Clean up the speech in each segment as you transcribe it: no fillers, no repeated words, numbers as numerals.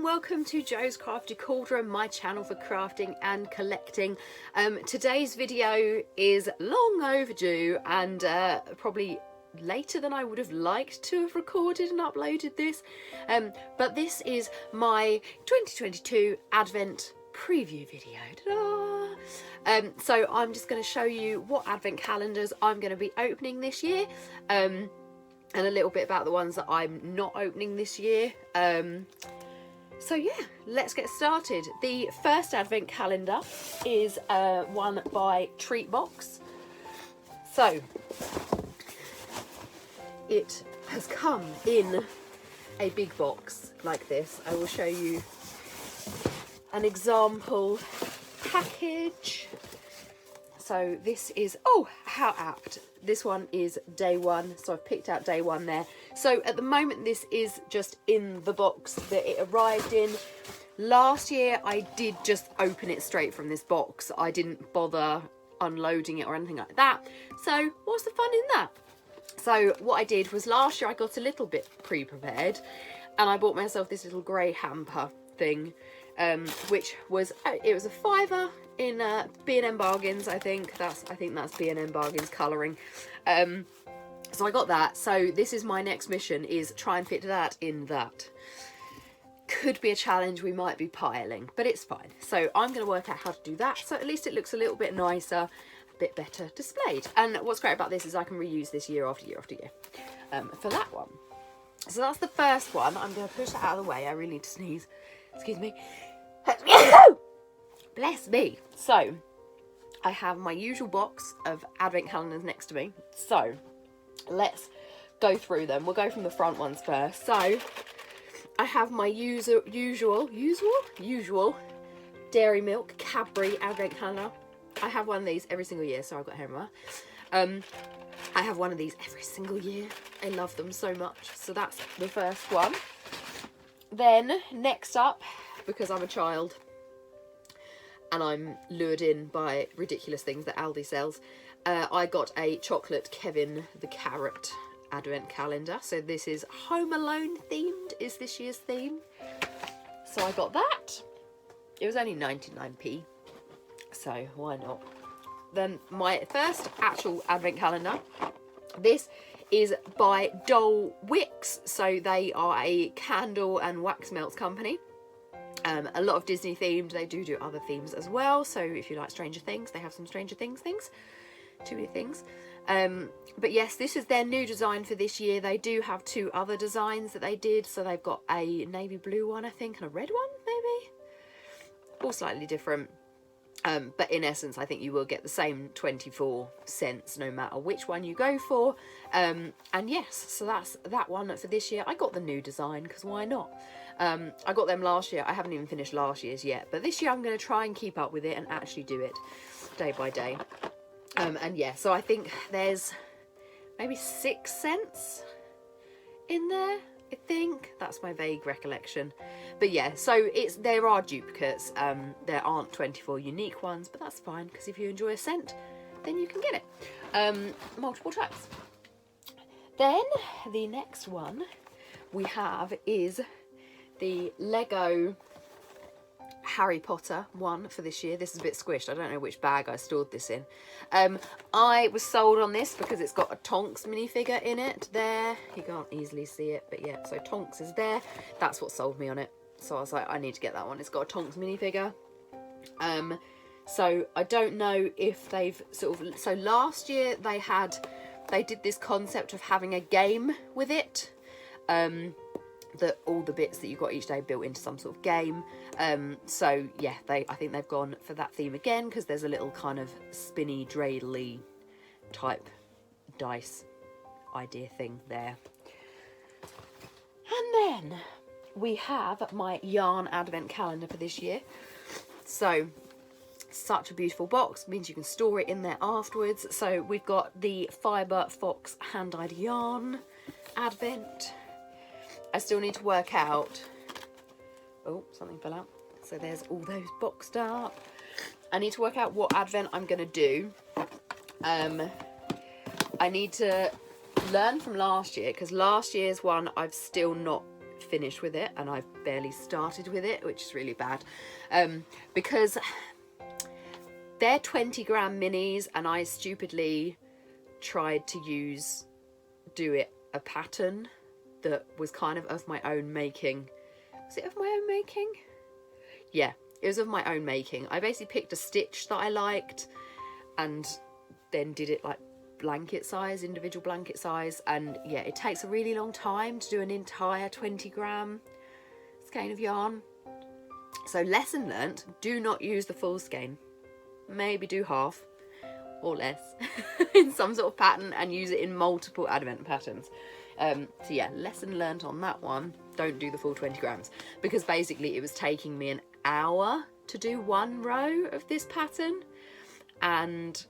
welcome to Jo's Crafty Cauldron, my channel for crafting and collecting. Today's video is long overdue and probably later than I would have liked to have recorded and uploaded this. But this is my 2022 Advent preview video. Ta-da! So I'm just going to show you what Advent calendars I'm going to be opening this year. And a little bit about the ones that I'm not opening this year. So yeah, let's get started. The first Advent calendar is one by TreatBox. So it has come in a big box like this. I will show you an example package. So this is, oh, how apt. This one is day one, so I've picked out day one there. So at the moment, this is just in the box that it arrived in. Last year, I did just open it straight from this box. I didn't bother unloading it or anything like that. So what's the fun in that? So what I did was last year, I got a little bit pre-prepared and I bought myself this little grey hamper thing, which was, it was a £5 in B&M Bargains. I think that's B&M Bargains colouring. So I got that. So this is my next mission, is try and fit that in that. Could be a challenge, we might be piling, but it's fine. So I'm going to work out how to do that, so at least it looks a little bit nicer, a bit better displayed. And what's great about this is I can reuse this year after year after year for that one. So that's the first one. I'm going to push that out of the way. I really need to sneeze. Excuse me. Bless me. So I have my usual box of Advent calendars next to me. So let's go through them. We'll go from the front ones first. So I have my usual Dairy Milk Cadbury Advent calendar. I have one of these every single year. So I've got hair in I have one of these every single year. I love them so much. So that's the first one. Then next up, because I'm a child and I'm lured in by ridiculous things that Aldi sells, I got a chocolate Kevin the Carrot Advent calendar. So this is Home Alone themed, is this year's theme. So I got that. It was only 99p, so why not? Then my first actual Advent calendar, this is by Dole Wicks. So they are a candle and wax melts company. A lot of Disney themed. They do other themes as well. So if you like Stranger Things, they have some Stranger Things things. Too many things. But yes, this is their new design for this year. They do have two other designs that they did. So they've got a navy blue one, I think, and a red one, maybe. All slightly different. But in essence, I think you will get the same 24 cents no matter which one you go for. And yes, so that's that one for this year. I got the new design because why not? I got them last year. I haven't even finished last year's yet. But this year I'm going to try and keep up with it and actually do it day by day. And yeah, so I think there's maybe 6 cents in there. I think that's my vague recollection. But yeah, so there are duplicates. There aren't 24 unique ones, but that's fine because if you enjoy a scent, then you can get it. Multiple types. Then the next one we have is the Lego Harry Potter one for this year. This is a bit squished. I don't know which bag I stored this in. I was sold on this because it's got a Tonks minifigure in it there. You can't easily see it, but yeah, so Tonks is there. That's what sold me on it. So I was like, I need to get that one. It's got a Tonks minifigure. So I don't know if they've sort of, so last year they did this concept of having a game with it. That all the bits that you got each day built into some sort of game. So yeah, I think they've gone for that theme again because there's a little kind of spinny, dreidely type dice idea thing there. And then we have my yarn advent calendar for this year. So such a beautiful box, means you can store it in there afterwards. So we've got the Fibre Fox hand-dyed yarn advent. I still need to work out, oh, something fell out. So there's all those boxed up. I need to work out what advent I'm going to do. I need to learn from last year, because last year's one I've still not finished with it, and I've barely started with it, which is really bad, because they're 20-gram minis, and I stupidly tried to do it a pattern that was kind of my own making. Was it of my own making? Yeah, it was of my own making. I basically picked a stitch that I liked and then did it like blanket size, individual blanket size, and yeah, it takes a really long time to do an entire 20-gram skein of yarn. So lesson learnt, do not use the full skein. Maybe do half or less in some sort of pattern and use it in multiple advent patterns. So yeah, lesson learnt on that one. Don't do the full 20 grams, because basically it was taking me an hour to do one row of this pattern, and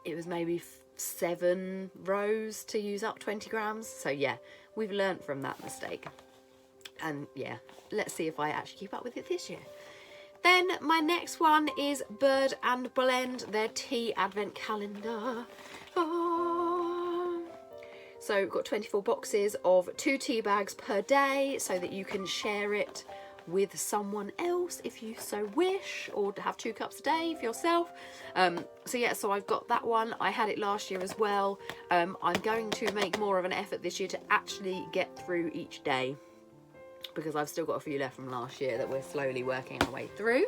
it was maybe 7 rows to use up 20 grams. So yeah, we've learnt from that mistake. And yeah, let's see if I actually keep up with it this year. Then my next one is Bird and Blend, their tea advent calendar. Oh. So we've got 24 boxes of 2 tea bags per day, so that you can share it with someone else if you so wish, or have 2 cups a day for yourself. So yeah, so I've got that one. I had it last year as well. I'm going to make more of an effort this year to actually get through each day, because I've still got a few left from last year that we're slowly working our way through.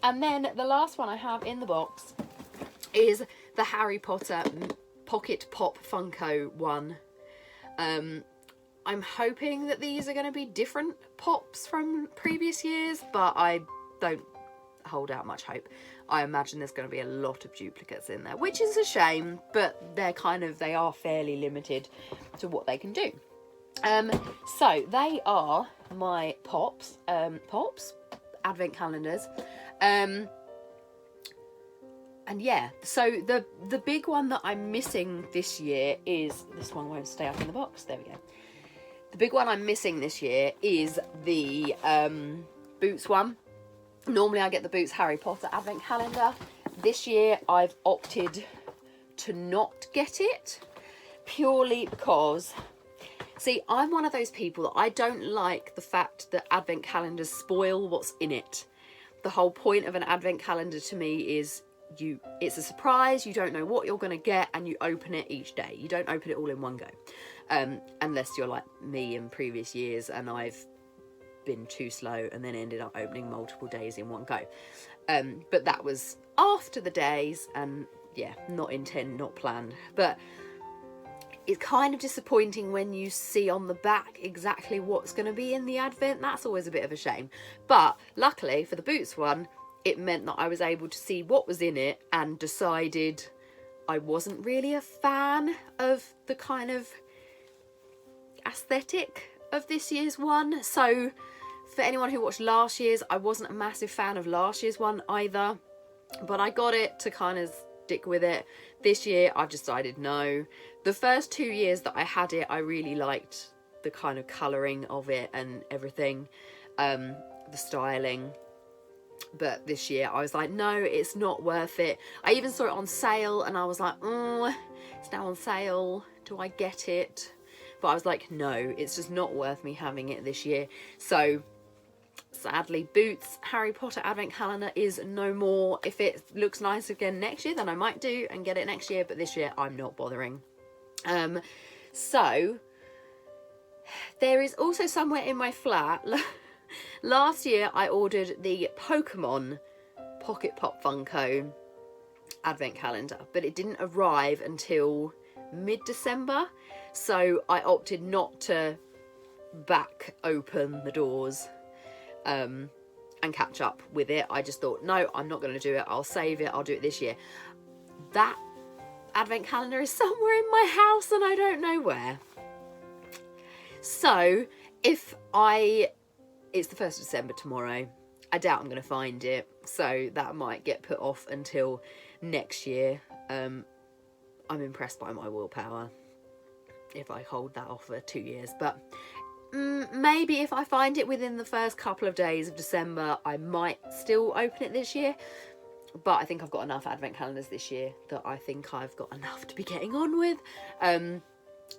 And then the last one I have in the box is the Harry Potter Pocket Pop Funko one. I'm hoping that these are going to be different pops from previous years, but I don't hold out much hope. I imagine there's going to be a lot of duplicates in there, which is a shame, but they are fairly limited to what they can do. So they are my pops advent calendars, and yeah, so the big one that I'm missing this year is this one. Won't stay up in the box. There we go. The big one I'm missing this year is the Boots one. Normally I get the Boots Harry Potter advent calendar. This year I've opted to not get it, purely because, see, I'm one of those people that I don't like the fact that advent calendars spoil what's in it. The whole point of an advent calendar to me is it's a surprise, you don't know what you're going to get, and you open it each day. You don't open it all in one go. Unless you're like me in previous years and I've been too slow and then ended up opening multiple days in one go. But that was after the days, and yeah, not planned. But it's kind of disappointing when you see on the back exactly what's going to be in the advent. That's always a bit of a shame. But luckily for the Boots one, it meant that I was able to see what was in it and decided I wasn't really a fan of the kind of aesthetic of this year's one. So for anyone who watched last year's, I wasn't a massive fan of last year's one either, but I got it to kind of stick with it. This year I've decided no. The first 2 years that I had it, I really liked the kind of colouring of it and everything, the styling. But this year I was like, no, it's not worth it. I even saw it on sale and I was like, it's now on sale, do I get it? But I was like, no, it's just not worth me having it this year. So sadly, Boots Harry Potter advent calendar is no more. If it looks nice again next year, then I might do and get it next year, but this year I'm not bothering. So there is also somewhere in my flat. Last year I ordered the Pokemon Pocket Pop Funko advent calendar, but it didn't arrive until mid-December, so I opted not to back open the doors and catch up with it. I just thought, no, I'm not going to do it. I'll save it. I'll do it this year. That advent calendar is somewhere in my house and I don't know where. So it's the 1st of December tomorrow. I doubt I'm going to find it, so that might get put off until next year. I'm impressed by my willpower if I hold that off for 2 years, but maybe if I find it within the first couple of days of December, I might still open it this year. But I think I've got enough advent calendars this year that I think I've got enough to be getting on with.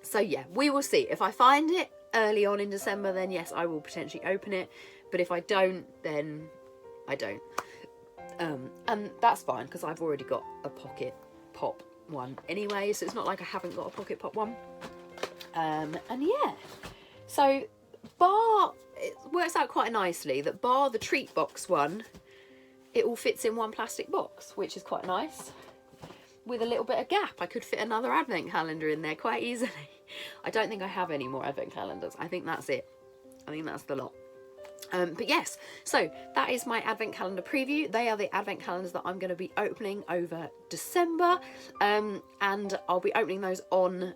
So yeah, we will see. If I find it early on in December, then yes, I will potentially open it. But if I don't, then I don't. And that's fine, because I've already got a pocket pop one anyway, so it's not like I haven't got a pocket pop one. And yeah, so it works out quite nicely that bar the TreatBox one, it all fits in one plastic box, which is quite nice. With a little bit of gap, I could fit another advent calendar in there quite easily. I don't think I have any more advent calendars. I think that's it. I think that's the lot. But yes, so that is my advent calendar preview. They are the advent calendars that I'm going to be opening over December, and I'll be opening those on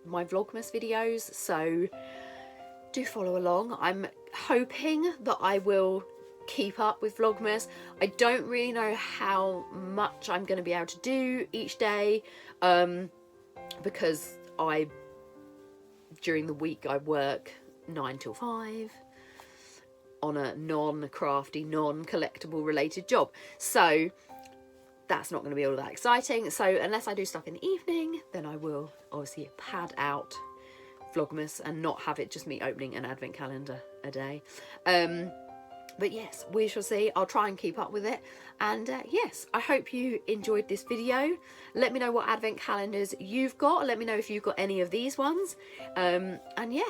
my Vlogmas videos, so do follow along. I'm hoping that I will keep up with Vlogmas. I don't really know how much I'm going to be able to do each day, because during the week I work 9 till 5 on a non-crafty, non-collectible related job, so that's not going to be all that exciting. So unless I do stuff in the evening, then I will obviously pad out Vlogmas and not have it just me opening an advent calendar a day. But yes, we shall see. I'll try and keep up with it. And yes, I hope you enjoyed this video. Let me know what advent calendars you've got. Let me know if you've got any of these ones. And yeah,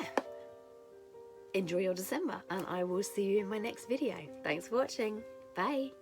enjoy your December, and I will see you in my next video. Thanks for watching. Bye.